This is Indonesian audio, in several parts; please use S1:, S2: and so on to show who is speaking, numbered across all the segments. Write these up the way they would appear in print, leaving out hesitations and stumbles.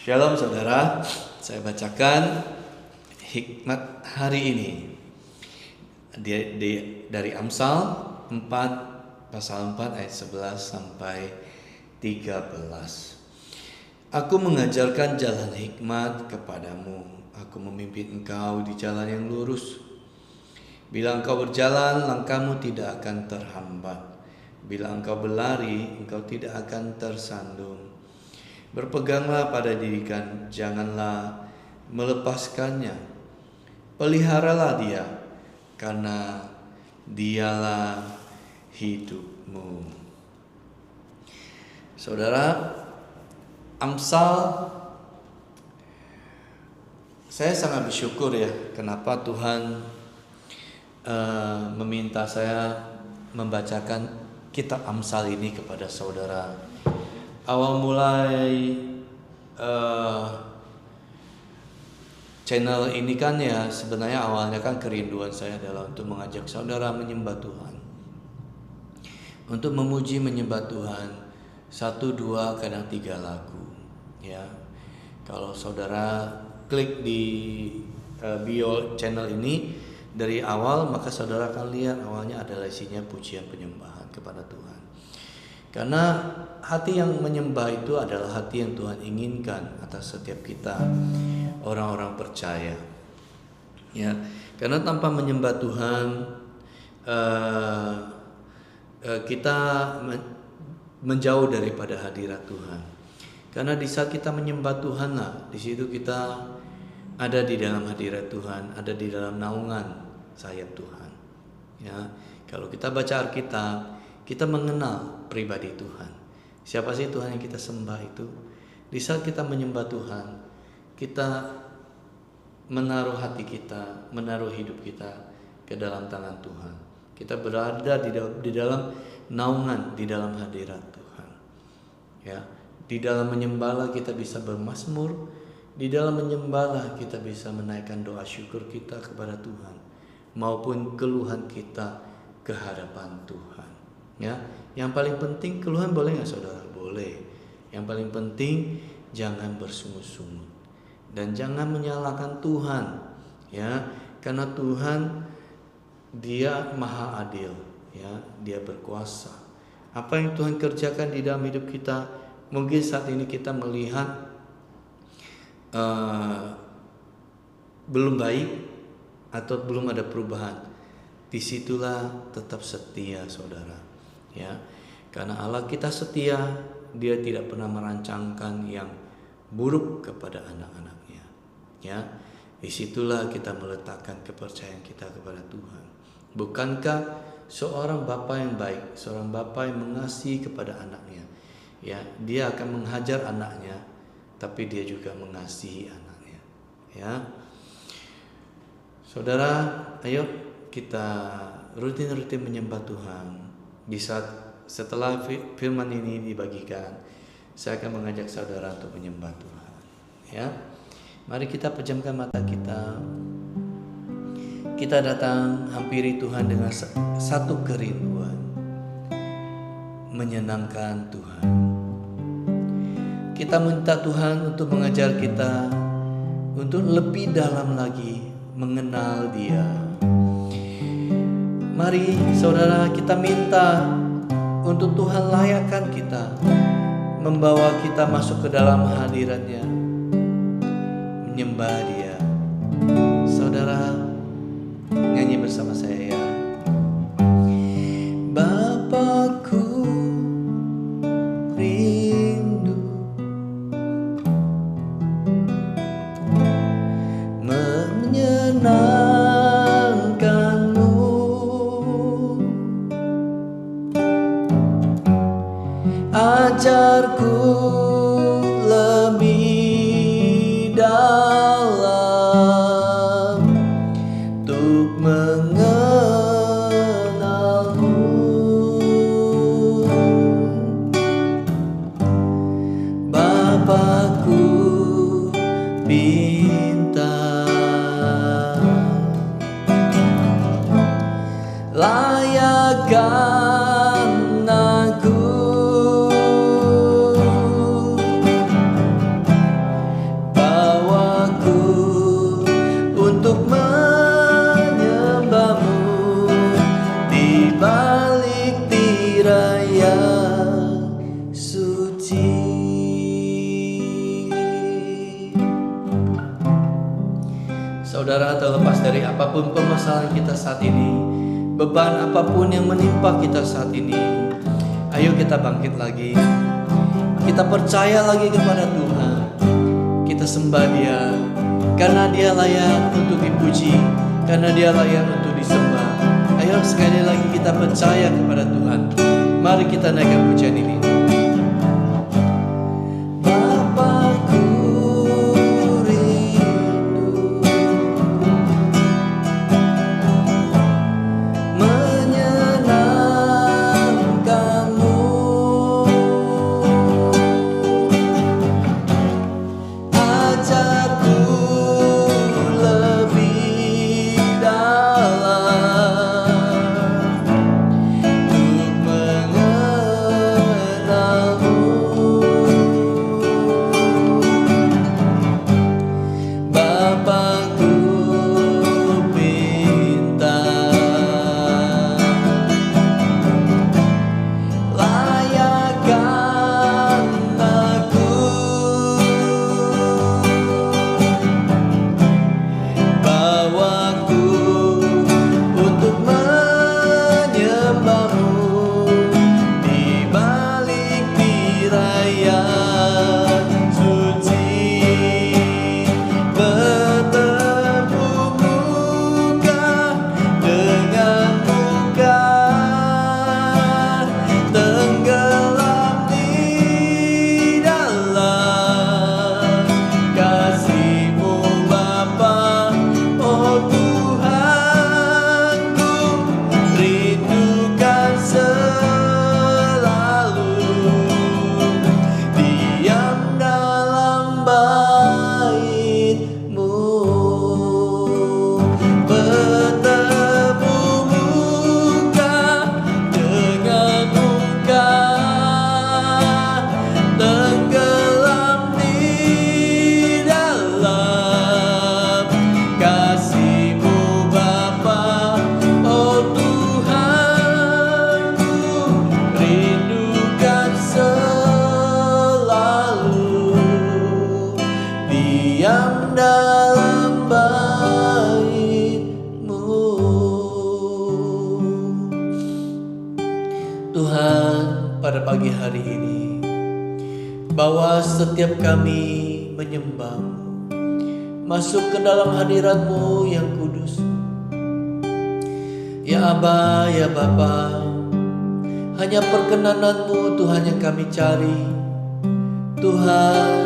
S1: Shalom saudara, saya bacakan hikmat hari ini dari Amsal 4 pasal 4 ayat 11 sampai 13. Aku mengajarkan jalan hikmat kepadamu, aku memimpin engkau di jalan yang lurus. Bila engkau berjalan, langkahmu tidak akan terhambat. Bila engkau berlari, engkau tidak akan tersandung. Berpeganglah pada didikan, janganlah melepaskannya. Peliharalah dia, karena dialah hidupmu. Saudara, Amsal, saya sangat bersyukur ya, kenapa Tuhan meminta saya membacakan kitab Amsal ini kepada saudara. Awal mulai channel ini kan ya, sebenarnya awalnya kan kerinduan saya adalah untuk mengajak saudara menyembah Tuhan, untuk memuji menyembah Tuhan, 1, 2, kadang 3 lagu ya. Kalau saudara klik di bio channel ini dari awal, maka saudara akan lihat awalnya adalah isinya pujian penyembahan kepada Tuhan. Karena hati yang menyembah itu adalah hati yang Tuhan inginkan atas setiap kita, orang-orang percaya. Ya, karena tanpa menyembah Tuhan, kita menjauh daripada hadirat Tuhan. Karena di saat kita menyembah Tuhan lah, di situ kita ada di dalam hadirat Tuhan, ada di dalam naungan sayap Tuhan. Ya, kalau kita baca Alkitab, kita mengenal pribadi Tuhan. Siapa sih Tuhan yang kita sembah itu? Di saat kita menyembah Tuhan, kita menaruh hati kita, menaruh hidup kita ke dalam tangan Tuhan. Kita berada di dalam naungan, di dalam hadirat Tuhan. Ya, di dalam menyembahlah kita bisa bermazmur, di dalam menyembahlah kita bisa menaikkan doa syukur kita kepada Tuhan, maupun keluhan kita ke hadapan Tuhan. Ya, yang paling penting, keluhan boleh nggak saudara? Boleh. Yang paling penting jangan bersungut-sungut dan jangan menyalahkan Tuhan, ya, karena Tuhan Dia maha adil, ya, Dia berkuasa. Apa yang Tuhan kerjakan di dalam hidup kita, mungkin saat ini kita melihat belum baik atau belum ada perubahan. Disitulah tetap setia saudara. Ya, karena Allah kita setia, Dia tidak pernah merancangkan yang buruk kepada anak-anaknya. Ya, disitulah kita meletakkan kepercayaan kita kepada Tuhan. Bukankah seorang bapa yang baik, seorang bapa yang mengasihi kepada anaknya, ya, dia akan menghajar anaknya, tapi dia juga mengasihi anaknya. Ya, saudara, ayo kita rutin-rutin menyembah Tuhan. Di saat setelah firman ini dibagikan, saya akan mengajak saudara untuk menyembah Tuhan. Ya, mari kita pejamkan mata kita. Kita datang hampiri Tuhan dengan satu kerinduan, menyenangkan Tuhan. Kita minta Tuhan untuk mengajar kita untuk lebih dalam lagi mengenal Dia. Mari saudara, kita minta untuk Tuhan layakkan kita, membawa kita masuk ke dalam hadirat-Nya, menyembah Dia. Saudara, nyanyi bersama saya ya. Bapakku rindu menyenangkan, ajarku lebih dalam untuk mengenalmu. Bapakku pintar, layakkan aku saudara terlepas dari apapun permasalahan kita saat ini, beban apapun yang menimpa kita saat ini, ayo kita bangkit lagi. Kita percaya lagi kepada Tuhan. Kita sembah Dia, karena Dia layak untuk dipuji, karena Dia layak untuk disembah. Ayo sekali lagi kita percaya kepada Tuhan. Mari kita naikkan pujian ini. Pada pagi hari ini, bahwa setiap kami menyembah, masuk ke dalam hadirat-Mu yang kudus. Ya Aba, ya Bapa, hanya perkenanan-Mu Tuhan yang kami cari. Tuhan,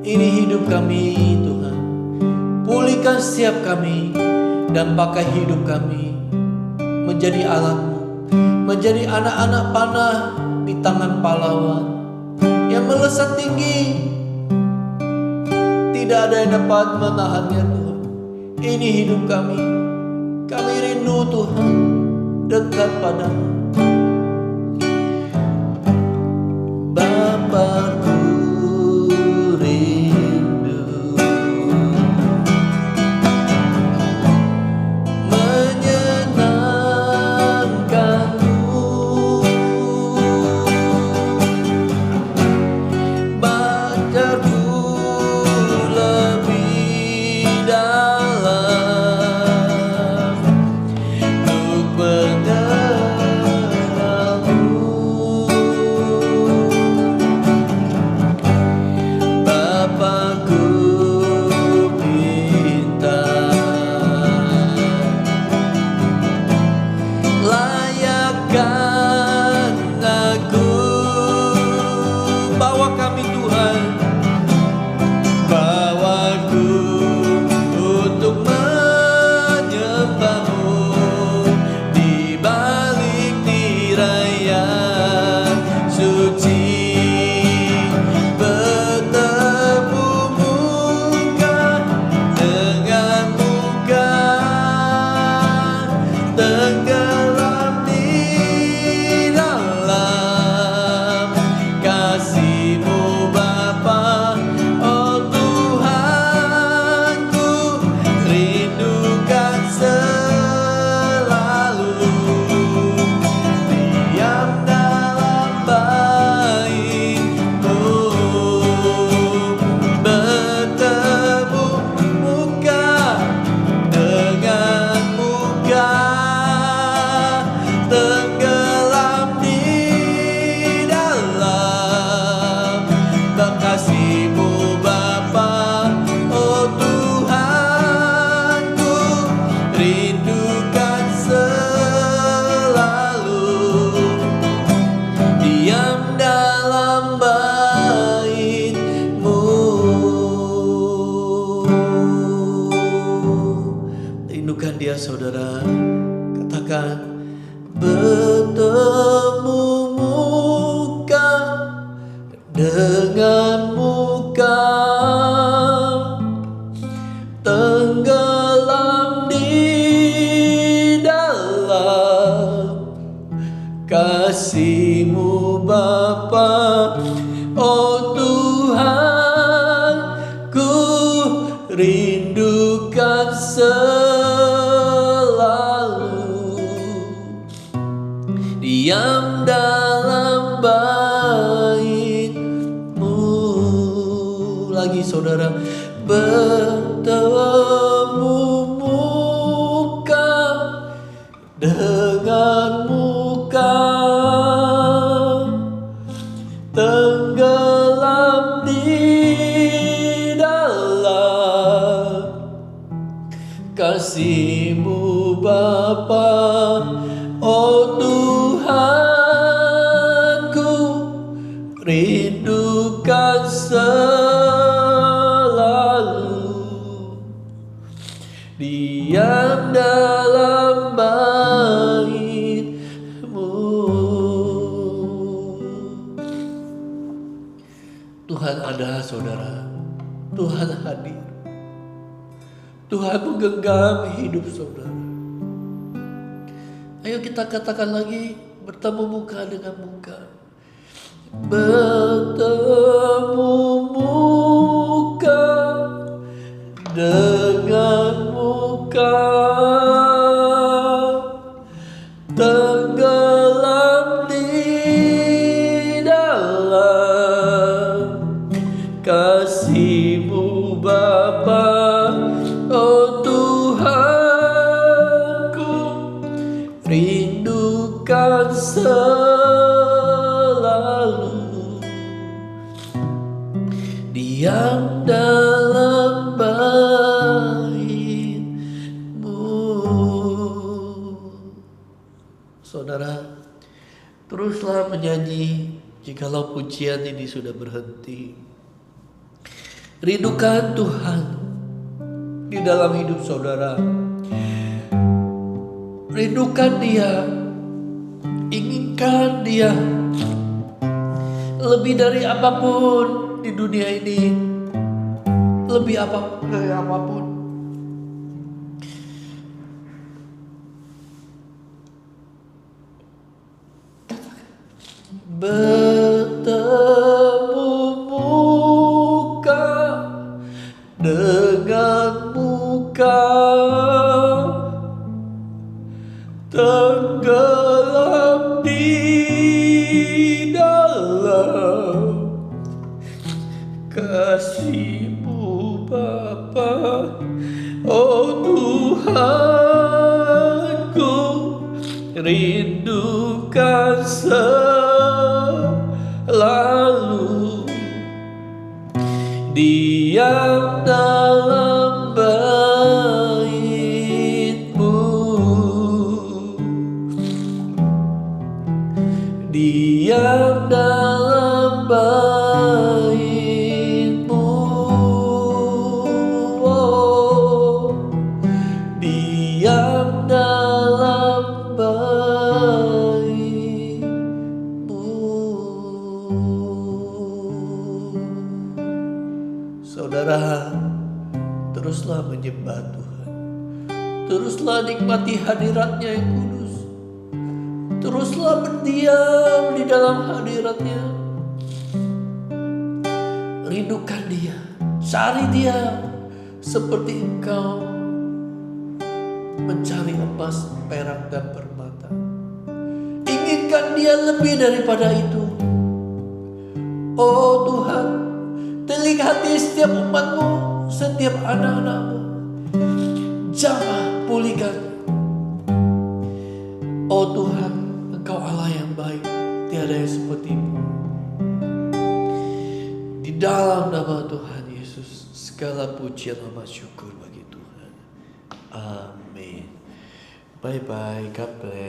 S1: ini hidup kami Tuhan. Pulihkan setiap kami dan pakai hidup kami menjadi alat-Mu, menjadi anak-anak panah di tangan pahlawan yang melesat tinggi. Tidak ada yang dapat menahannya Tuhan. Ini hidup kami. Kami rindu Tuhan dekat padamu. Bapakku rindu menyenangkan saudara. Katakan, bertemu muka dengan muka, tenggelam di dalam kasih-Mu Bapa. Oh Tuhan, ku rindukan selalu diam dalam bait-Mu. Lagi saudara, bertemu muka dengan muka, tenggelam di dalam kasih-Mu Bapa. Oh Tuhan, ku rindukan selalu diam dalam bait-Mu. Tuhan ada saudara, Tuhan hadir, Tuhan menggenggam hidup saudara. Ayo kita katakan lagi, bertemu muka dengan muka. Bertemu muka dengan muka, tenggelam di dalam kasih-Mu Bapa. Oh Tuhan, ku rindukan selalu diam dalam bait-Mu. Saudara, teruslah menyanyi jikalau pujian ini sudah berhenti. Rindukan Tuhan di dalam hidup saudara. Rindukan Dia, inginkan Dia lebih dari apapun di dunia ini, lebih apapun dari apapun. Bertemu muka dengan muka, tenggelam di dalam kasih-Mu Bapa. Oh Tuhan, ku rindukan selalu diam dalam bait-Mu, diam dalam bait-Mu, oh, diam dalam bait-Mu. Saudara, teruslah menyembah Tuhan, teruslah nikmati hadirat-Nya yang kudus, teruslah berdiam di dalam hadirat-Nya. Rindukan Dia, cari Dia seperti engkau mencari emas, perak, dan permata. Inginkan Dia lebih daripada itu. Oh Tuhan, telik hati setiap umat-Mu, setiap anak-anak-Mu. Jamah, pulihkan. Oh Tuhan, Engkau Allah yang baik, tiada yang seperti-Mu. Di dalam nama Tuhan Yesus, segala pujian amat syukur bagi Tuhan. Amin. Bye-bye, God bless.